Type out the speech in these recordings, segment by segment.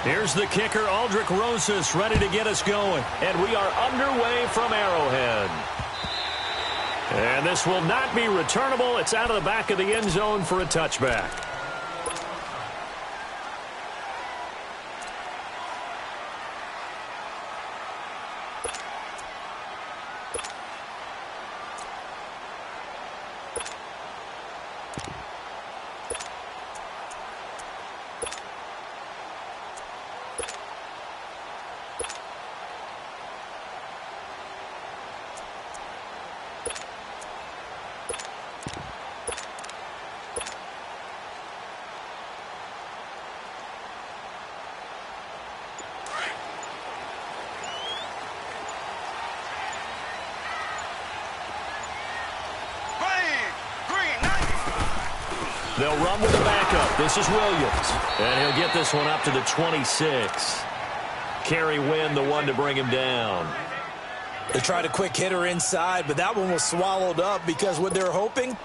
Here's the kicker, Aldrich Rosas, ready to get us going. And we are underway from Arrowhead. And this will not be returnable. It's out of the back of the end zone for a touchback. They'll run with the backup. This is Williams. And he'll get this one up to the 26. Kerry Wynn, the one to bring him down. They tried a quick hitter inside, but that one was swallowed up because what they're hoping,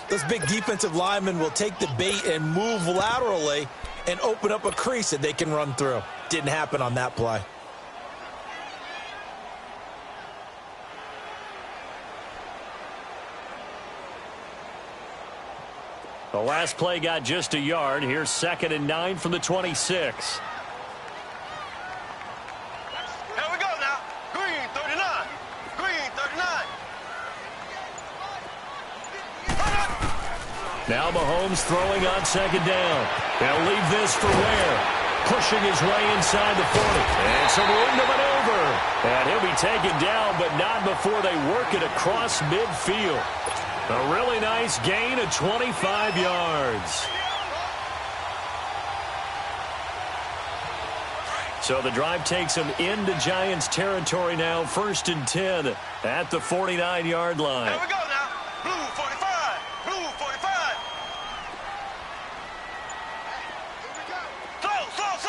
those big defensive linemen will take the bait and move laterally and open up a crease that they can run through. Didn't happen on that play. The last play got just a yard. Here's 2nd and 9 from the 26. Here we go now. Green 39. Green 39. Now Mahomes throwing on 2nd down. They'll leave this for Ware. Pushing his way inside the 40. And some room to maneuver. And he'll be taken down, but not before they work it across midfield. A really nice gain of 25 yards. So the drive takes them into Giants territory now. 1st and 10 at the 49-yard line. Here we go now. Blue 45. Blue 45. Slow. Z.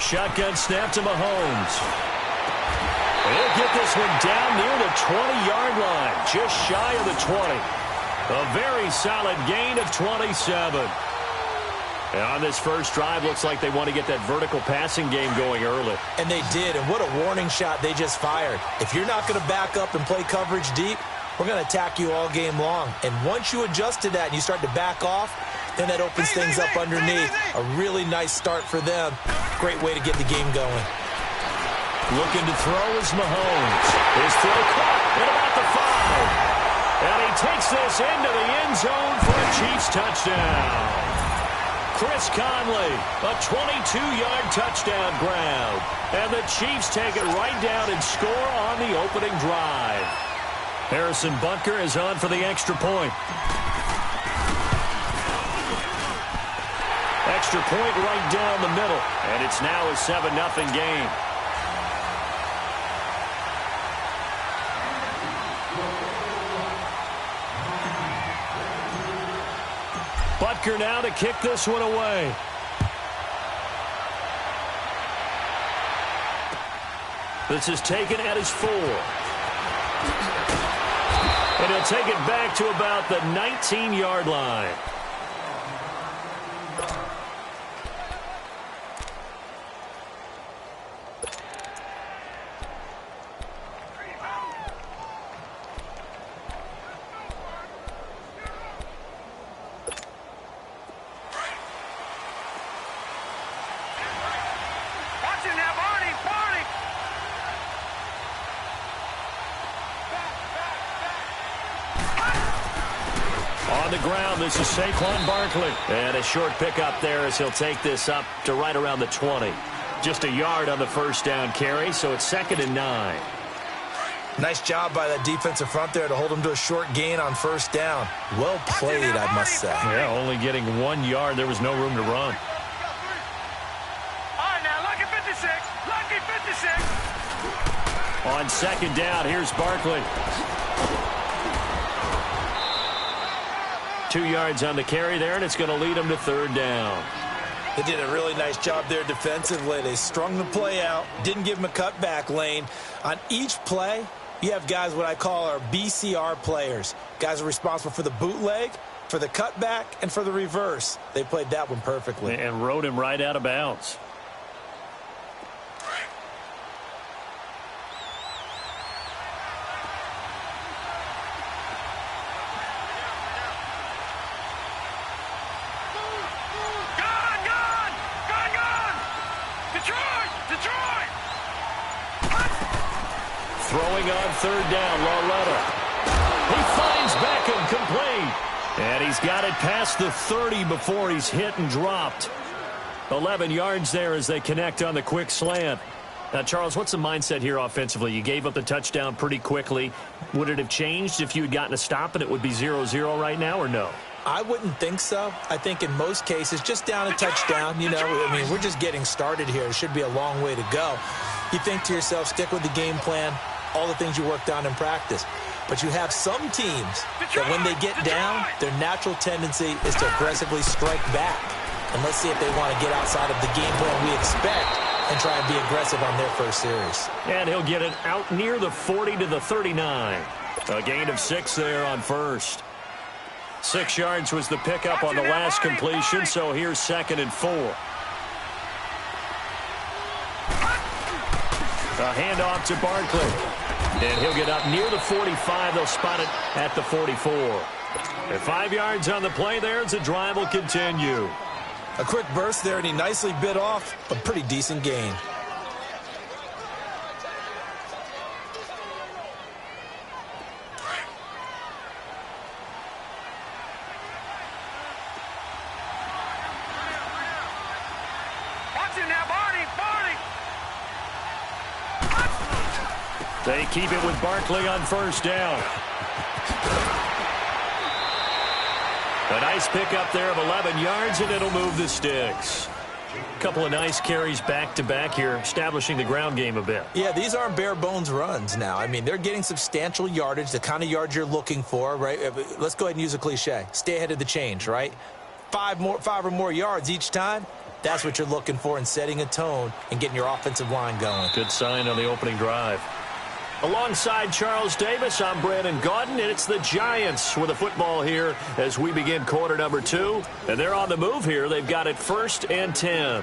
Shotgun snap to Mahomes. He'll get this one down near the 20-yard line, just shy of the 20. A very solid gain of 27. And on this first drive, looks like they want to get that vertical passing game going early. And they did, and what a warning shot they just fired. If you're not going to back up and play coverage deep, we're going to attack you all game long. And once you adjust to that and you start to back off, then that opens things up underneath. A really nice start for them. Great way to get the game going. Looking to throw is Mahomes. His throw caught at about the 5. And he takes this into the end zone for a Chiefs touchdown. Chris Conley, a 22-yard touchdown grab. And the Chiefs take it right down and score on the opening drive. Harrison Butker is on for the extra point. Extra point right down the middle. And it's now a 7-0 game. Butker now to kick this one away. This is taken at his 4. And he'll take it back to about the 19-yard line. On the ground, this is Saquon Barkley. And a short pickup there as he'll take this up to right around the 20. Just a yard on the first down carry, so it's 2nd and 9. Nice job by that defensive front there to hold him to a short gain on first down. Well played, I must say. Yeah, only getting 1 yard. There was no room to run. All right, now, lucky 56. Lucky 56. On 2nd down, here's Barkley. 2 yards on the carry there, and it's going to lead them to 3rd down. They did a really nice job there defensively. They strung the play out, didn't give him a cutback lane. On each play, You have guys what I call our BCR players. Guys are responsible for the bootleg, for the cutback, and for the reverse. They played that one perfectly. And rode him right out of bounds. Throwing on third down, Lauletta. He finds Beckham complete. And he's got it past the 30 before he's hit and dropped. 11 yards there as they connect on the quick slant. Now, Charles, what's the mindset here offensively? You gave up the touchdown pretty quickly. Would it have changed if you had gotten a stop and it would be 0-0 right now, or no? I wouldn't think so. I think in most cases, just down a touchdown, I mean, we're just getting started here. It should be a long way to go. You think to yourself, stick with the game plan, all the things you worked on in practice. But you have some teams that when they get down, their natural tendency is to aggressively strike back. And let's see if they want to get outside of the game plan we expect and try and be aggressive on their first series. And he'll get it out near the 40 to the 39. A gain of 6 there on first. 6 yards was the pickup on the last completion, so here's 2nd and 4. A handoff to Barkley. And he'll get up near the 45. They'll spot it at the 44. And 5 yards on the play there as the drive will continue. A quick burst there, and he nicely bit off a pretty decent gain. They keep it with Barkley on first down. A nice pickup there of 11 yards, and it'll move the sticks. A couple of nice carries back-to-back here, establishing the ground game a bit. Yeah, these aren't bare-bones runs now. I mean, they're getting substantial yardage, the kind of yards you're looking for, right? Let's go ahead and use a cliche. Stay ahead of the change, right? 5 or more yards each time. That's what you're looking for in setting a tone and getting your offensive line going. Good sign on the opening drive. Alongside Charles Davis, I'm Brandon Gaudin, and it's the Giants with the football here as we begin quarter number 2. And they're on the move here. They've got it 1st and 10.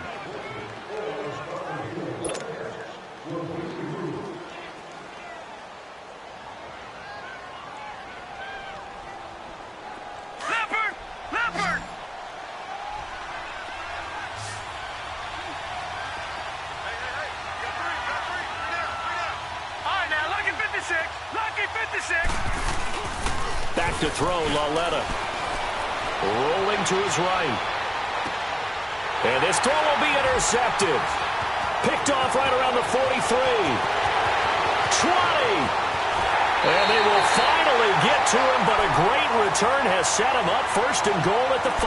Back to throw, Lauletta. Rolling to his right. And this throw will be intercepted. Picked off right around the 43. 20. And they will finally get to him, but a great return has set him up 1st and goal at the 5.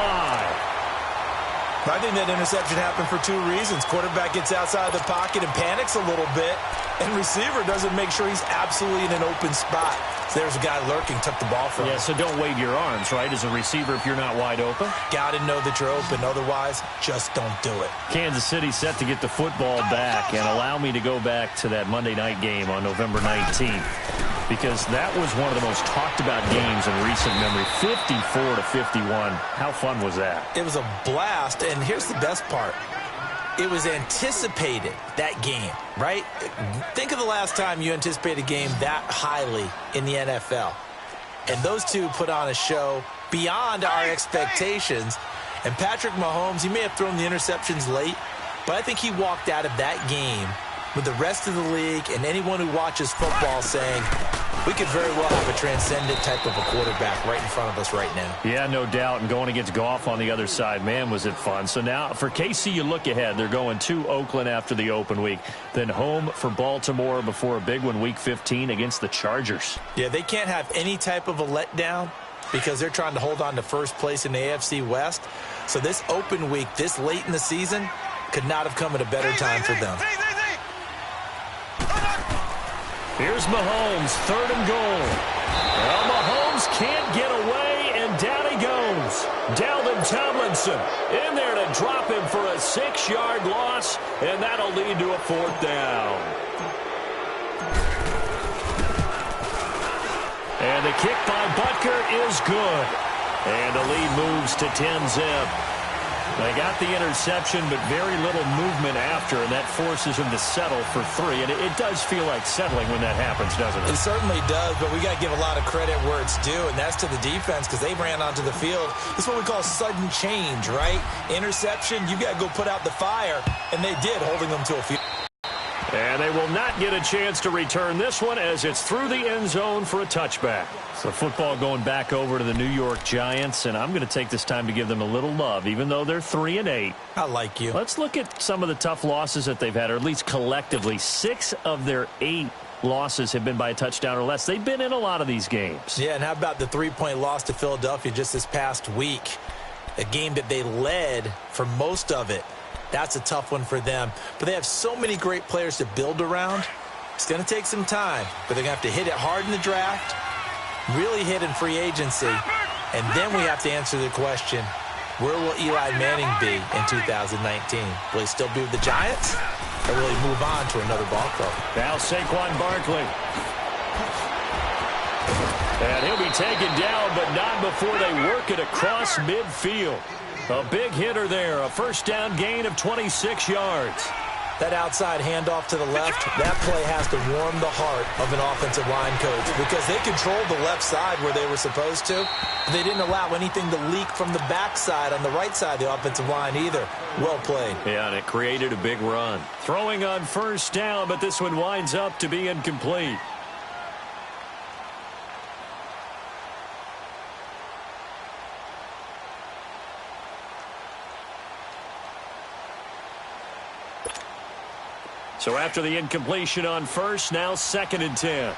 I think that interception happened for 2 reasons. Quarterback gets outside of the pocket and panics a little bit, and receiver doesn't make sure he's absolutely in an open spot. So there's a guy lurking, took the ball from him. Yeah, so don't wave your arms, right, as a receiver if you're not wide open? Got to know that you're open. Otherwise, just don't do it. Kansas City set to get the football back, and allow me to go back to that Monday night game on November 19th, because that was one of the most talked about games in recent memory, 54-51. How fun was that? It was a blast, and here's the best part. It was anticipated, that game, right? Think of the last time you anticipated a game that highly in the NFL. And those two put on a show beyond our expectations. And Patrick Mahomes, he may have thrown the interceptions late, but I think he walked out of that game with the rest of the league and anyone who watches football saying, we could very well have a transcendent type of a quarterback right in front of us right now. Yeah, no doubt. And going against Goff on the other side, man, was it fun. So now for KC, you look ahead. They're going to Oakland after the open week. Then home for Baltimore before a big one, Week 15 against the Chargers. Yeah, they can't have any type of a letdown because they're trying to hold on to first place in the AFC West. So this open week, this late in the season, could not have come at a better time for them. Here's Mahomes, 3rd and goal. Well, Mahomes can't get away, and down he goes. Dalvin Tomlinson in there to drop him for a 6-yard loss, and that'll lead to a 4th down. And the kick by Butker is good. And the lead moves to 10-zip. They got the interception, but very little movement after, and that forces him to settle for 3. And it does feel like settling when that happens, doesn't it? It certainly does, but we got to give a lot of credit where it's due, and that's to the defense because they ran onto the field. This is what we call sudden change, right? Interception, you got to go put out the fire, and they did, holding them to a field. And they will not get a chance to return this one as it's through the end zone for a touchback. So football going back over to the New York Giants, and I'm going to take this time to give them a little love, even though they're 3-8. I like you. Let's look at some of the tough losses that they've had, or at least collectively. 6 of their 8 losses have been by a touchdown or less. They've been in a lot of these games. Yeah, and how about the 3-point loss to Philadelphia just this past week? A game that they led for most of it. That's a tough one for them. But they have so many great players to build around. It's going to take some time, but they're going to have to hit it hard in the draft, really hit in free agency, and then we have to answer the question, where will Eli Manning be in 2019? Will he still be with the Giants, or will he move on to another ball club? Now Saquon Barkley. And he'll be taken down, but not before they work it across midfield. A big hitter there, a first down gain of 26 yards. That outside handoff to the left, that play has to warm the heart of an offensive line coach because they controlled the left side where they were supposed to. They didn't allow anything to leak from the backside on the right side of the offensive line either. Well played. Yeah, and it created a big run. Throwing on first down, but this one winds up to be incomplete. So after the incompletion on first, now 2nd and 10.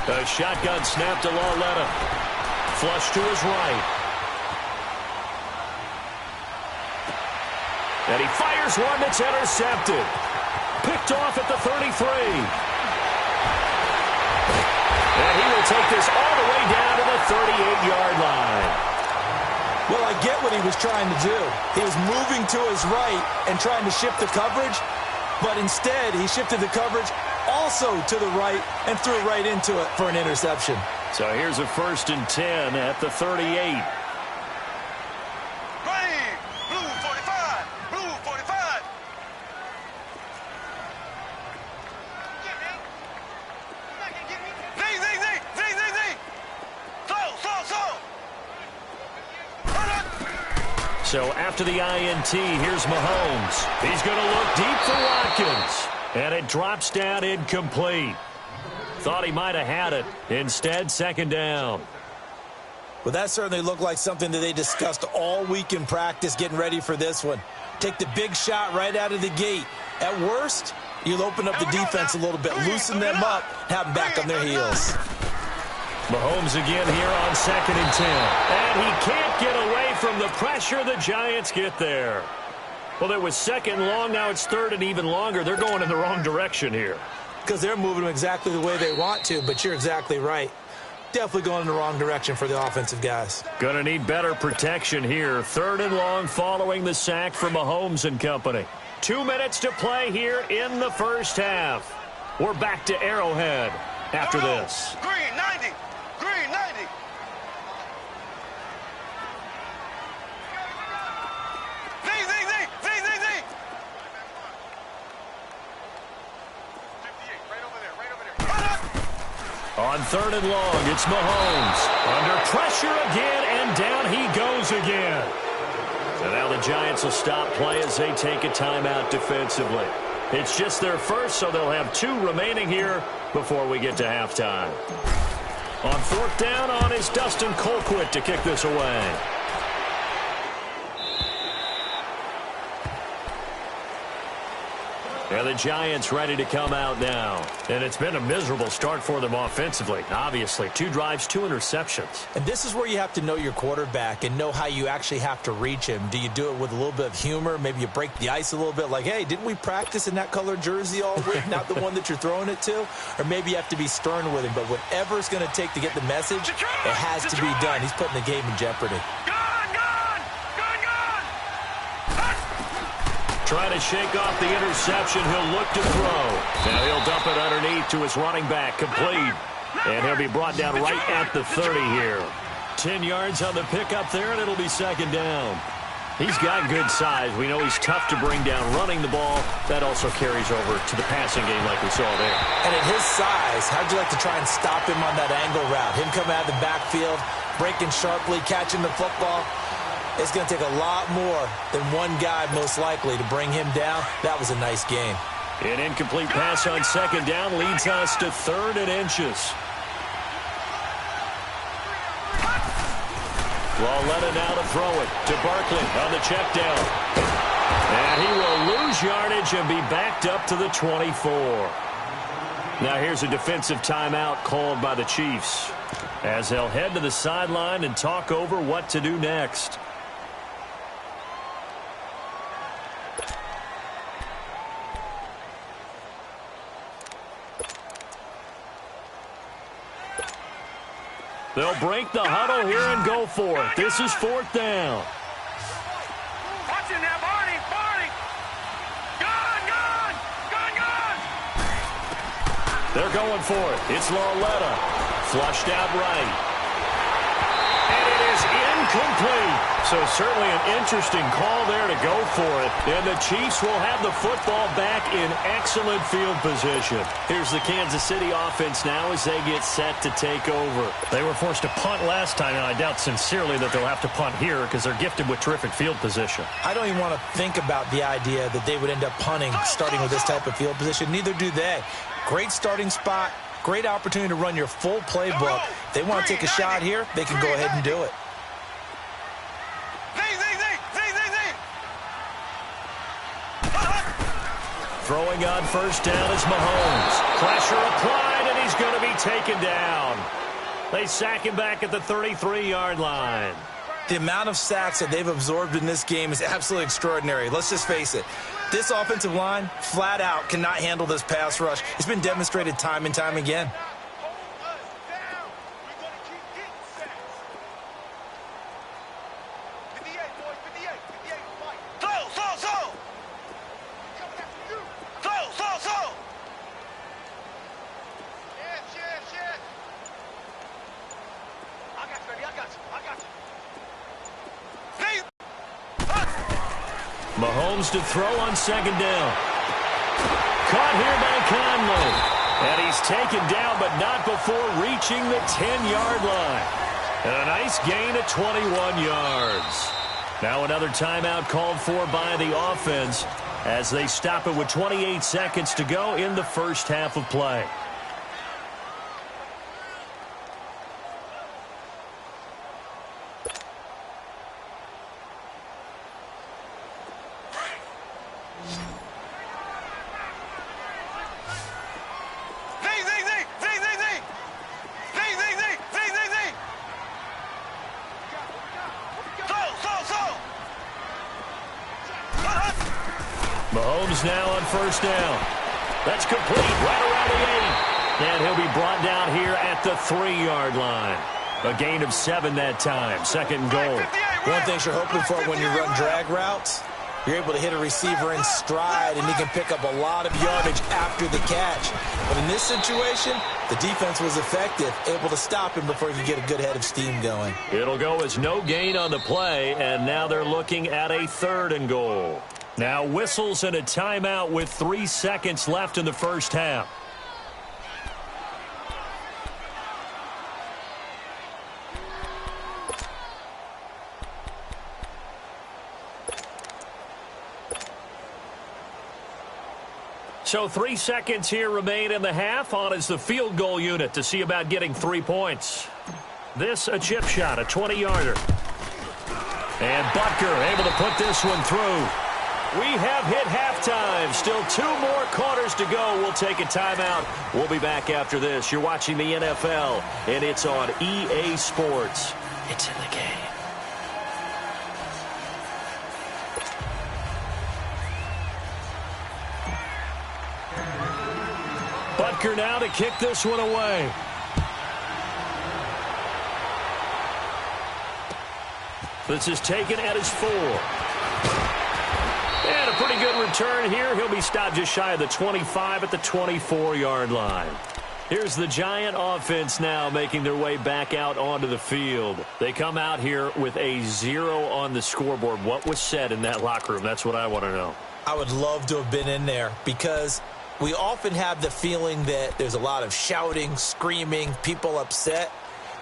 A shotgun snap to Lauletta. Flush to his right. And he fires one that's intercepted. Picked off at the 33. And he will take this all the way down to the 38-yard line. Well, I get what he was trying to do. He was moving to his right and trying to shift the coverage, but instead he shifted the coverage also to the right and threw right into it for an interception. So here's a 1st and 10 at the 38. Green, blue 45, blue 45. Z. Slow. So after the INT, here's Mahomes. He's going to look deep for Watkins. And it drops down incomplete. Thought he might have had it. Instead, 2nd down. Well, that certainly looked like something that they discussed all week in practice getting ready for this one. Take the big shot right out of the gate. At worst, you'll open up the defense a little bit, loosen them up, have them back on their heels. Mahomes again here on 2nd and 10. And he can't get away from the pressure. The Giants get there. Well, it was 2nd and long. Now it's 3rd and even longer. They're going in the wrong direction here. Because they're moving them exactly the way they want to, but you're exactly right. Definitely going in the wrong direction for the offensive guys. Going to need better protection here. 3rd and long following the sack from Mahomes and company. 2 minutes to play here in the first half. We're back to Arrowhead after this. Green 90. Green 90. Z. On 3rd and long, it's Mahomes. Under pressure again, and down he goes again. So now the Giants will stop play as they take a timeout defensively. It's just their first, so they'll have 2 remaining here before we get to halftime. On 4th down on is Dustin Colquitt to kick this away. And the Giants ready to come out now. And it's been a miserable start for them offensively. Obviously, 2 drives, 2 interceptions. And this is where you have to know your quarterback and know how you actually have to reach him. Do you do it with a little bit of humor? Maybe you break the ice a little bit like, hey, didn't we practice in that colored jersey all week? Not the one that you're throwing it to? Or maybe you have to be stern with him. But whatever it's going to take to get the message, it has to be done. He's putting the game in jeopardy. Trying to shake off the interception. He'll look to throw. Now he'll dump it underneath to his running back. Complete. And he'll be brought down right at the 30 here. 10 yards on the pickup there, and it'll be second down. He's got good size. We know he's tough to bring down running the ball. That also carries over to the passing game like we saw there. And at his size, how'd you like to try and stop him on that angle route? Him coming out of the backfield, breaking sharply, catching the football. It's going to take a lot more than one guy most likely to bring him down. That was a nice game. An incomplete pass on second down leads us to 3rd and inches. Lauletta now to throw it to Barkley on the check down. And he will lose yardage and be backed up to the 24. Now here's a defensive timeout called by the Chiefs as they'll head to the sideline and talk over what to do next. They'll break the huddle here and go for it. This is 4th down. Watch it now, Barney, Barney. Gone. They're going for it. It's Lauletta. Flushed out right. And it is incomplete. So certainly an interesting call there to go for it. And the Chiefs will have the football back in excellent field position. Here's the Kansas City offense now as they get set to take over. They were forced to punt last time, and I doubt sincerely that they'll have to punt here because they're gifted with terrific field position. I don't even want to think about the idea that they would end up punting starting with this type of field position. Neither do they. Great starting spot. Great opportunity to run your full playbook. If they want to take a shot here, they can go ahead and do it. Throwing on first down is Mahomes. Pressure applied, and he's going to be taken down. They sack him back at the 33-yard line. The amount of sacks that they've absorbed in this game is absolutely extraordinary. Let's just face it. This offensive line, flat out, cannot handle this pass rush. It's been demonstrated time and time again. Mahomes to throw on second down. Caught here by Conley. And he's taken down, but not before reaching the 10-yard line. And a nice gain of 21 yards. Now another timeout called for by the offense as they stop it with 28 seconds to go in the first half of play. Mahomes now on first down. That's complete right around the 8. And he'll be brought down here at the 3-yard line. A gain of 7 that time. Second and goal. One thing you're hoping for when you run drag routes, you're able to hit a receiver in stride, and he can pick up a lot of yardage after the catch. But in this situation, the defense was effective, able to stop him before he could get a good head of steam going. It'll go as no gain on the play, and now they're looking at a 3rd and goal. Now whistles and a timeout with 3 seconds left in the first half. So 3 seconds here remain in the half. On is the field goal unit to see about getting 3 points. This a chip shot, a 20-yarder. And Butker able to put this one through. We have hit halftime. Still 2 more quarters to go. We'll take a timeout. We'll be back after this. You're watching the NFL, and it's on EA Sports. It's in the game. Butker now to kick this one away. This is taken at his 4. And a pretty good return here. He'll be stopped just shy of the 25 at the 24-yard line. Here's the Giant offense now making their way back out onto the field. They come out here with a 0 on the scoreboard. What was said in that locker room? That's what I want to know. I would love to have been in there because we often have the feeling that there's a lot of shouting, screaming, people upset.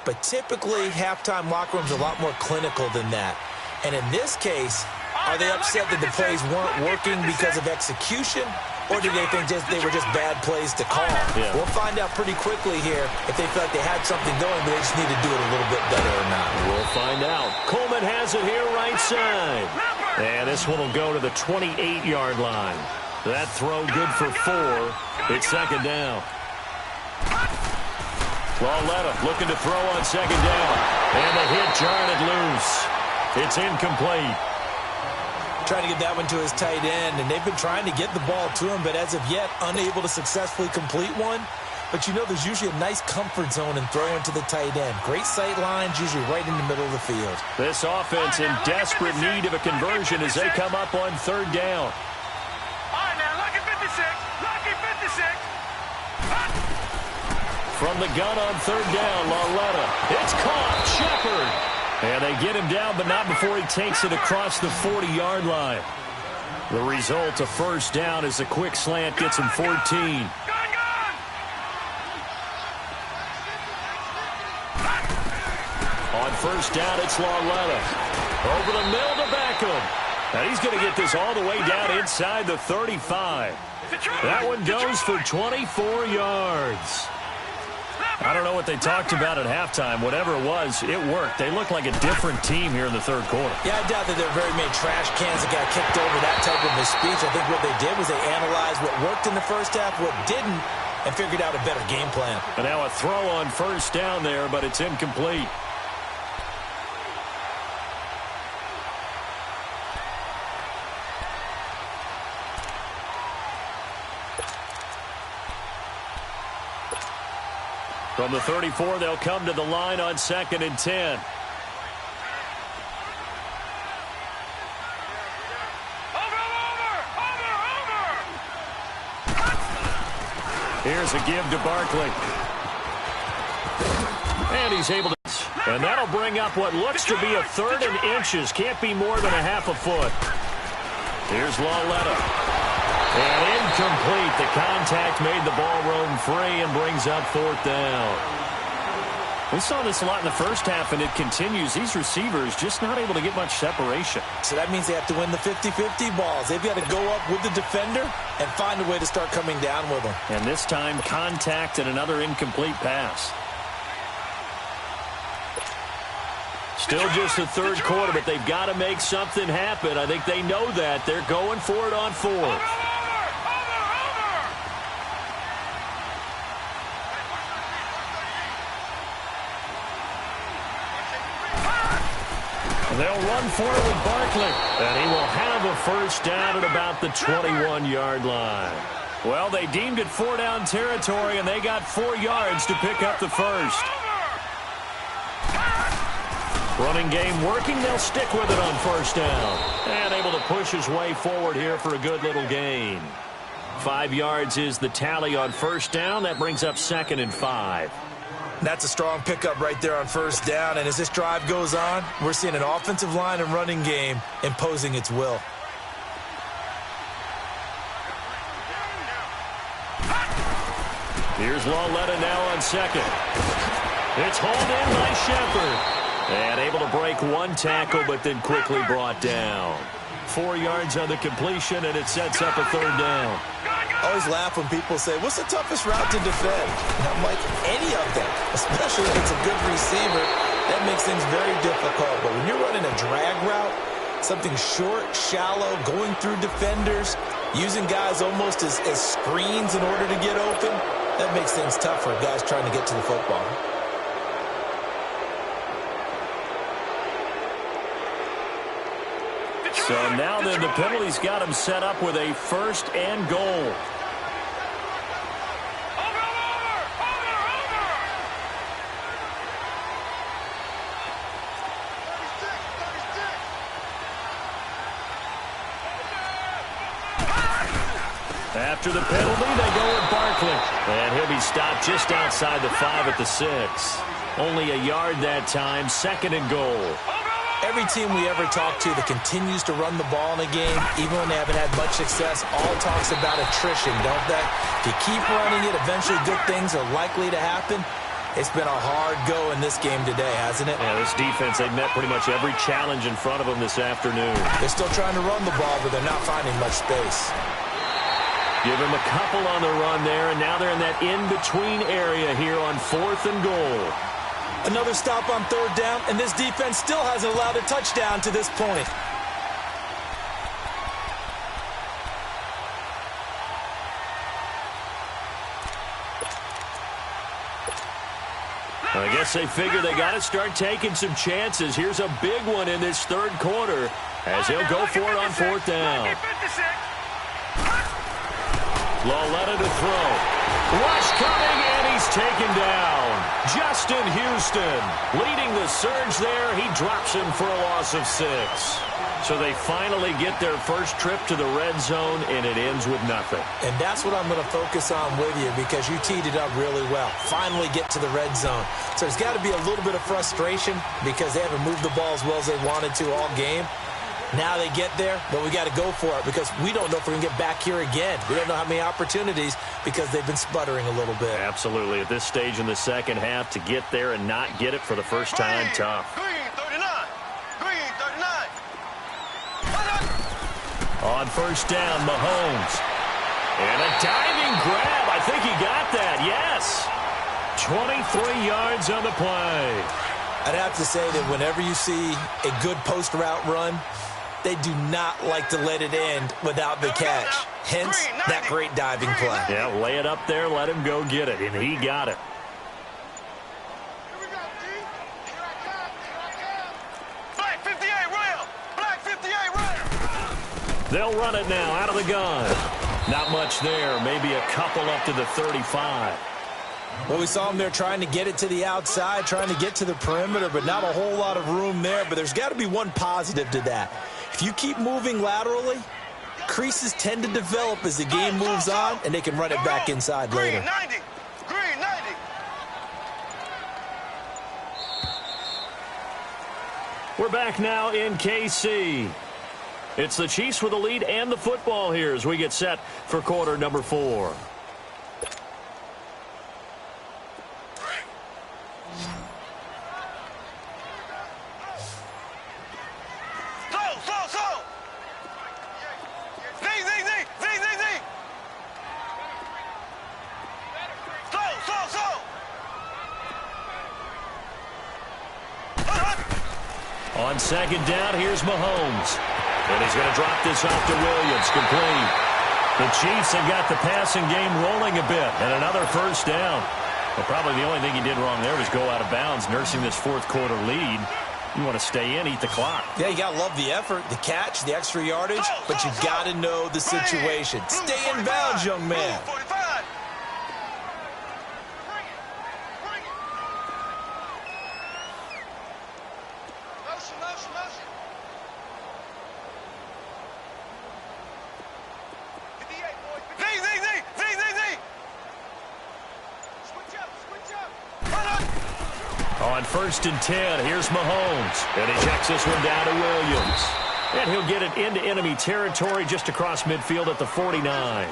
But typically, halftime locker rooms are a lot more clinical than that. And in this case, are they upset that the plays weren't working because of execution? Or do they think they were just bad plays to call? Yeah. We'll find out pretty quickly here if they feel like they had something going, but they just need to do it a little bit better or not. We'll find out. Coleman has it here right side. And this one will go to the 28-yard line. That throw good for 4. It's second down. Lauletta looking to throw on second down. And the hit jarred it loose. It's incomplete. Trying to get that one to his tight end, and they've been trying to get the ball to him, but as of yet, unable to successfully complete one. But you know there's usually a nice comfort zone in throwing to the tight end. Great sight lines, usually right in the middle of the field. This offense in desperate need of a conversion as they come up on third down. All right, now, lucky 56. Lucky 56. From the gun on third down, Lauletta. It's caught. Shepard. And they get him down, but not before he takes it across the 40-yard line. The result, a first down as a quick slant gets him 14. On first down, it's Lauletta. Over the middle to Beckham. And he's going to get this all the way down inside the 35. That one goes for 24 yards. I don't know what they talked about at halftime. Whatever it was, it worked. They look like a different team here in the third quarter. Yeah, I doubt that there are very many trash cans that got kicked over that type of a speech. I think what they did was they analyzed what worked in the first half, what didn't, and figured out a better game plan. And now a throw on first down there, but it's incomplete. From the 34, they'll come to the line on 2nd and 10. Here's a give to Barkley. And he's able to... And that'll bring up what looks to be a 3rd and inches. Can't be more than a half a foot. Here's Lauletta. And incomplete. The contact made the ball roam free and brings up 4th down. We saw this a lot in the first half, and it continues. These receivers just not able to get much separation. So that means they have to win the 50-50 balls. They've got to go up with the defender and find a way to start coming down with them. And this time, contact and another incomplete pass. Still just the third quarter, but they've got to make something happen. I think they know that. They're going for it on 4th. They'll run for it with Barkley, and he will have a first down at about the 21-yard line. Well, they deemed it 4-down territory, and they got 4 yards to pick up the first. Running game working. They'll stick with it on first down. And able to push his way forward here for a good little gain. 5 yards is the tally on first down. That brings up 2nd and 5. That's a strong pickup right there on first down. And as this drive goes on, we're seeing an offensive line and running game imposing its will. Here's Lauletta now on second. It's hauled in by Shepard. And able to break one tackle, but then quickly brought down. 4 yards on the completion, and it sets up a 3rd down. I always laugh when people say, what's the toughest route to defend? And I'm like, any of them, especially if it's a good receiver. That makes things very difficult. But when you're running a drag route, something short, shallow, going through defenders, using guys almost as screens in order to get open, that makes things tough for guys trying to get to the football. So now then the penalty's got him set up with a 1st and goal. After the penalty, they go with Barkley. And he'll be stopped just outside the 5 at the 6. Only a yard that time, 2nd and goal. Every team we ever talk to that continues to run the ball in a game, even when they haven't had much success, all talks about attrition, don't they? If you keep running it, eventually good things are likely to happen. It's been a hard go in this game today, hasn't it? Yeah, this defense, they've met pretty much every challenge in front of them this afternoon. They're still trying to run the ball, but they're not finding much space. Give him a couple on the run there, and now they're in that in-between area here on 4th and goal. Another stop on 3rd down, and this defense still hasn't allowed a touchdown to this point. I guess they figure they got to start taking some chances. Here's a big one in this 3rd quarter as he'll go for it on 4th down. Loletta to throw. Rush coming, and he's taken down. Justin Houston leading the surge there. He drops him for a loss of 6. So they finally get their first trip to the red zone, and it ends with nothing. And that's what I'm going to focus on with you because you teed it up really well. Finally get to the red zone. So there's got to be a little bit of frustration because they haven't moved the ball as well as they wanted to all game. Now they get there, but we got to go for it because we don't know if we're going to get back here again. We don't know how many opportunities because they've been sputtering a little bit. Absolutely. At this stage in the second half, to get there and not get it for the first time, tough. Green 39. Green 39. On 1st down, Mahomes. And a diving grab. I think he got that, yes. 23 yards on the play. I'd have to say that whenever you see a good post route run, they do not like to let it end without the catch. Hence, that great diving play. Yeah, lay it up there, let him go get it, and he got it. Black 58 rail. Black 58 rail. They'll run it now out of the gun. Not much there, maybe a couple up to the 35. Well, we saw him there trying to get it to the outside, trying to get to the perimeter, but not a whole lot of room there. But there's got to be one positive to that. If you keep moving laterally, creases tend to develop as the game moves on, and they can run it back inside later. Green 90. Green 90. We're back now in KC. It's the Chiefs with the lead and the football here as we get set for quarter number 4. On 2nd down, here's Mahomes. And he's going to drop this off to Williams, complete. The Chiefs have got the passing game rolling a bit, and another 1st down. Well, probably the only thing he did wrong there was go out of bounds, nursing this 4th quarter lead. You want to stay in, eat the clock. Yeah, you got to love the effort, the catch, the extra yardage, but you got to know the situation. Stay in bounds, young man. On 1st and 10, here's Mahomes. And he checks this one down to Williams. And he'll get it into enemy territory just across midfield at the 49.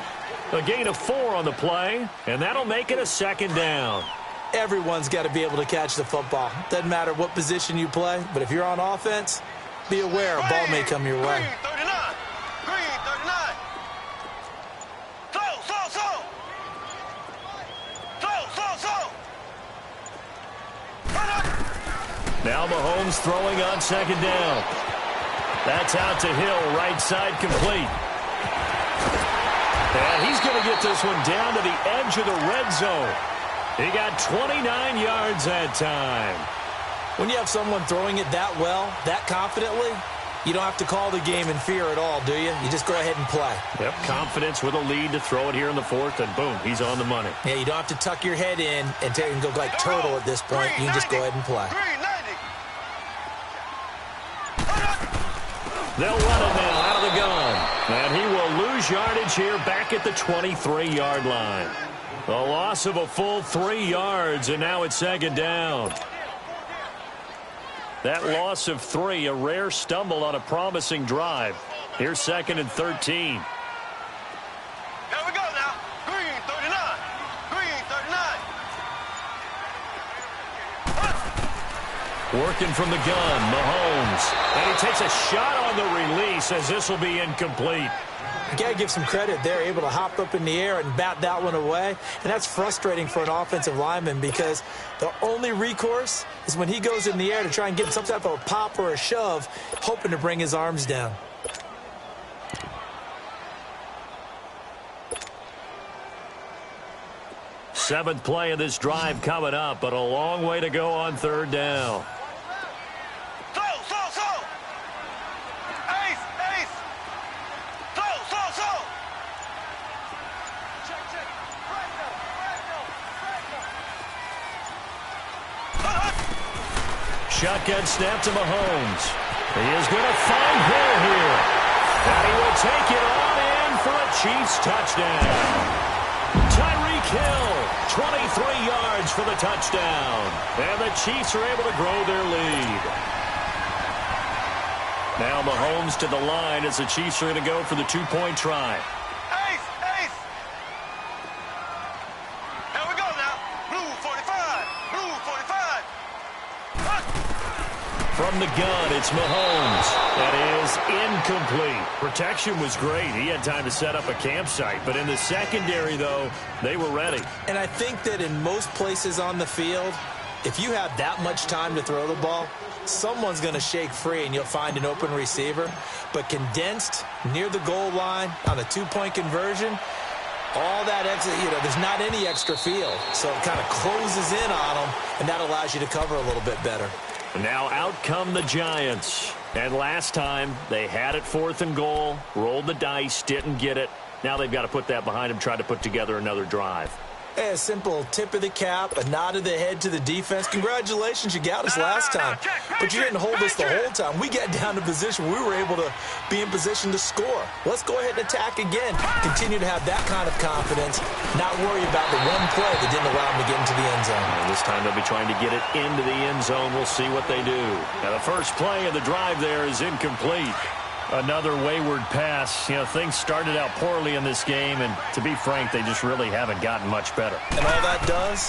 A gain of 4 on the play, and that'll make it a 2nd down. Everyone's got to be able to catch the football. Doesn't matter what position you play, but if you're on offense, be aware a ball may come your way. Green 39. Green 39. Now Mahomes throwing on 2nd down. That's out to Hill, right side complete. And he's going to get this one down to the edge of the red zone. He got 29 yards that time. When you have someone throwing it that well, that confidently, you don't have to call the game in fear at all, do you? You just go ahead and play. Yep, confidence with a lead to throw it here in the 4th, and boom, he's on the money. Yeah, you don't have to tuck your head in and go like turtle at this point. You can just go ahead and play. They'll run it now out of the gun. And he will lose lose yardage here back at the 23-yard line. A loss of a full 3 yards, and now it's second down. That loss of 3, a rare stumble on a promising drive. Here's 2nd and 13. Here we go now. Green 39. Green 39. Working from the gun, Mahomes. And he takes a shot on the release as this will be incomplete. You got to give some credit. They're able to hop up in the air and bat that one away. And that's frustrating for an offensive lineman because the only recourse is when he goes in the air to try and get some type of a pop or a shove, hoping to bring his arms down. Seventh play of this drive coming up, but a long way to go on 3rd down. Slow. Ace. Slow. Check. Shotgun snap to Mahomes. He is going to find Hill here. And he will take it on in for a Chiefs touchdown. Tyreek Hill, 23 yards for the touchdown. And the Chiefs are able to grow their lead. Now Mahomes to the line as the Chiefs are going to go for the 2-point try. Ace. Here we go now. Blue 45. From the gun, it's Mahomes. That is incomplete. Protection was great. He had time to set up a campsite. But in the secondary, though, they were ready. And I think that in most places on the field, if you have that much time to throw the ball, someone's going to shake free and you'll find an open receiver. But condensed near the goal line on a 2-point conversion, all that extra, there's not any extra field. So it kind of closes in on them, and that allows you to cover a little bit better. Now out come the Giants. And last time, they had it 4th and goal, rolled the dice, didn't get it. Now they've got to put that behind them, try to put together another drive. A simple tip of the cap, a nod of the head to the defense. Congratulations, you got us last time. But you didn't hold us the whole time. We got down to position. We were able to be in position to score. Let's go ahead and attack again. Continue to have that kind of confidence. Not worry about the one play that didn't allow them to get into the end zone. And this time they'll be trying to get it into the end zone. We'll see what they do. Now the first play of the drive there is incomplete. Another wayward pass. Things started out poorly in this game, and to be frank, they just really haven't gotten much better. And all that does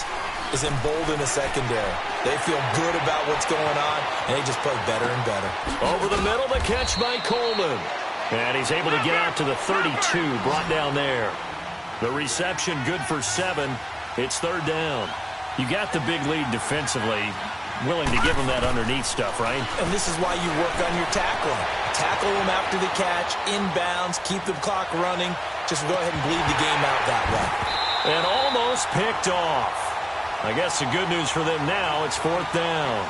is embolden the secondary. They feel good about what's going on, and they just play better and better. Over the middle, the catch by Coleman. And he's able to get out to the 32, brought down there. The reception good for 7. It's 3rd down. You got the big lead defensively. Willing to give them that underneath stuff, right? And this is why you work on your tackling. Tackle them after the catch, inbounds, keep the clock running. Just go ahead and bleed the game out that way. And almost picked off. I guess the good news for them now, it's 4th down.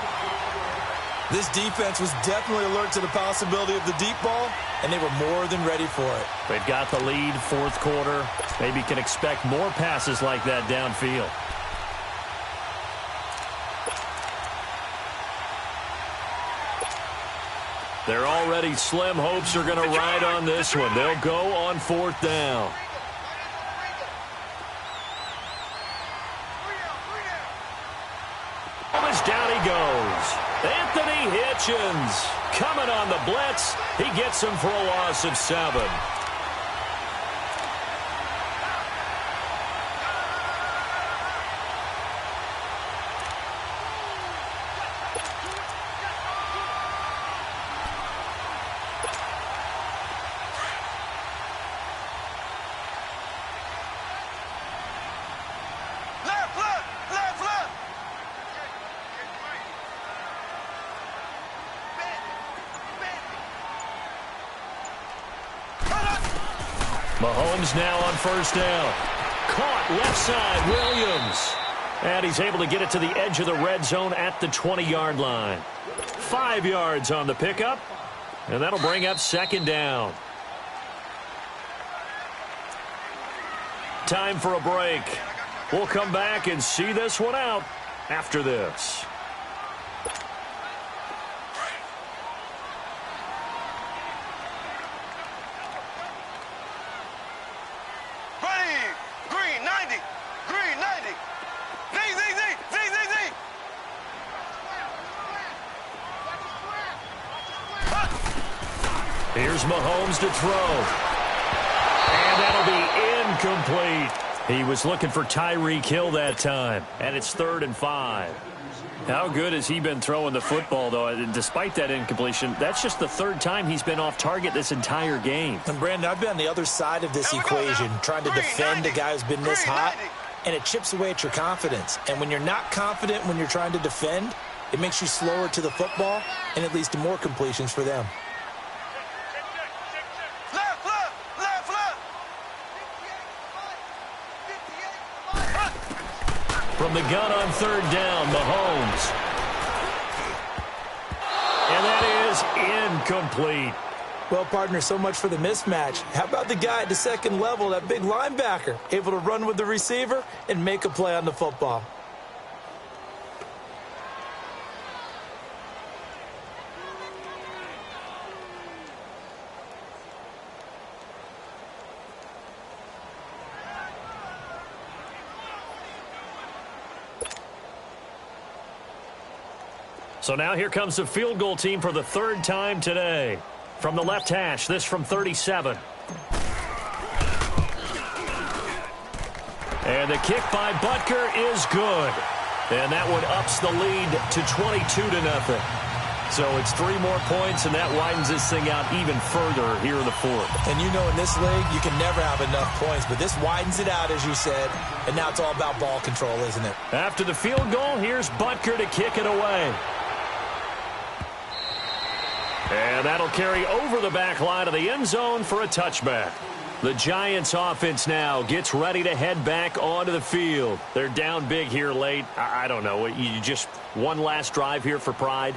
This defense was definitely alert to the possibility of the deep ball, and they were more than ready for it. They've got the lead, 4th quarter. Maybe can expect more passes like that downfield. They're already slim hopes are going to ride on this one. They'll go on 4th down. Down he goes. Anthony Hitchens coming on the blitz. He gets him for a loss of 7. Mahomes now on 1st down. Caught left side, Williams. And he's able to get it to the edge of the red zone at the 20-yard line. 5 yards on the pickup. And that'll bring up 2nd down. Time for a break. We'll come back and see this one out after this. Here's Mahomes to throw. And that'll be incomplete. He was looking for Tyreek Hill that time. And it's 3rd and 5. How good has he been throwing the football, though? Despite that incompletion, that's just the 3rd time he's been off target this entire game. And, Brandon, I've been on the other side of this equation, trying to defend a guy who's been this hot, and it chips away at your confidence. And when you're not confident when you're trying to defend, it makes you slower to the football, and it leads to more completions for them. From the gun on 3rd down, Mahomes. And that is incomplete. Well, partner, so much for the mismatch. How about the guy at the second level, that big linebacker, able to run with the receiver and make a play on the football? So now here comes the field goal team for the 3rd time today. From the left hash, this from 37. And the kick by Butker is good. And that one ups the lead to 22-0. So it's 3 more points, and that widens this thing out even further here in the 4th. And you know in this league, you can never have enough points, but this widens it out, as you said, and now it's all about ball control, isn't it? After the field goal, here's Butker to kick it away. And that'll carry over the back line of the end zone for a touchback. The Giants offense now gets ready to head back onto the field. They're down big here late. I don't know. You just one last drive here for pride?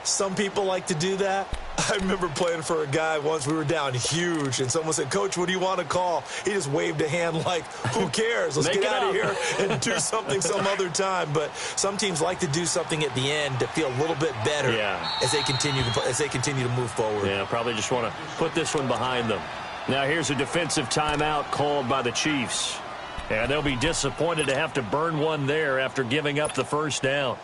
Some people like to do that. I remember playing for a guy once. We were down huge, and someone said, "Coach, what do you want to call?" He just waved a hand like, who cares? Let's get out of here and do something some other time. But some teams like to do something at the end to feel a little bit better as they continue to move forward. Yeah, probably just want to put this one behind them. Now here's a defensive timeout called by the Chiefs. And they'll be disappointed to have to burn one there after giving up the 1st down.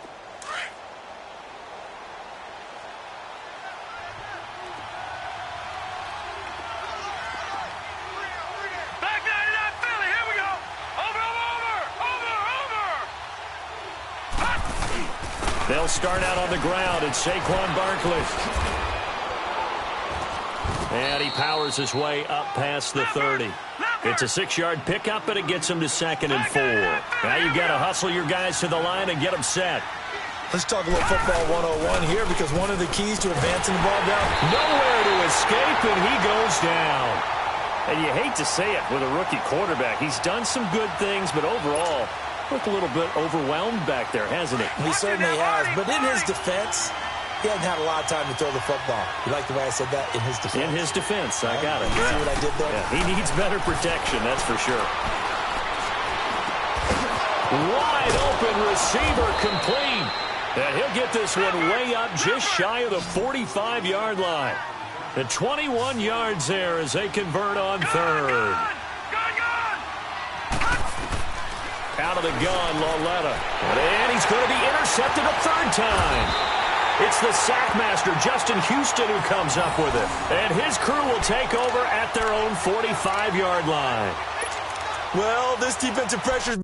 They'll start out on the ground. It's Saquon Barkley. And he powers his way up past the 30. It's a 6-yard pickup, and it gets him to 2nd and 4. Now you've got to hustle your guys to the line and get them set. Let's talk a little football 101 here, because one of the keys to advancing the ball down. Nowhere to escape, and he goes down. And you hate to say it with a rookie quarterback. He's done some good things, but overall, looked a little bit overwhelmed back there, hasn't he? He certainly has. But in his defense, he hasn't had a lot of time to throw the football. You like the way I said that? In his defense. In his defense. I got it. You see what I did there? Yeah, he needs better protection, that's for sure. Wide open receiver complete. And he'll get this one way up just shy of the 45-yard line. And 21 yards there as they convert on 3rd. Out of the gun, Lauletta. And he's going to be intercepted a 3rd time. It's the sackmaster, Justin Houston, who comes up with it. And his crew will take over at their own 45-yard line. Well, this defensive pressure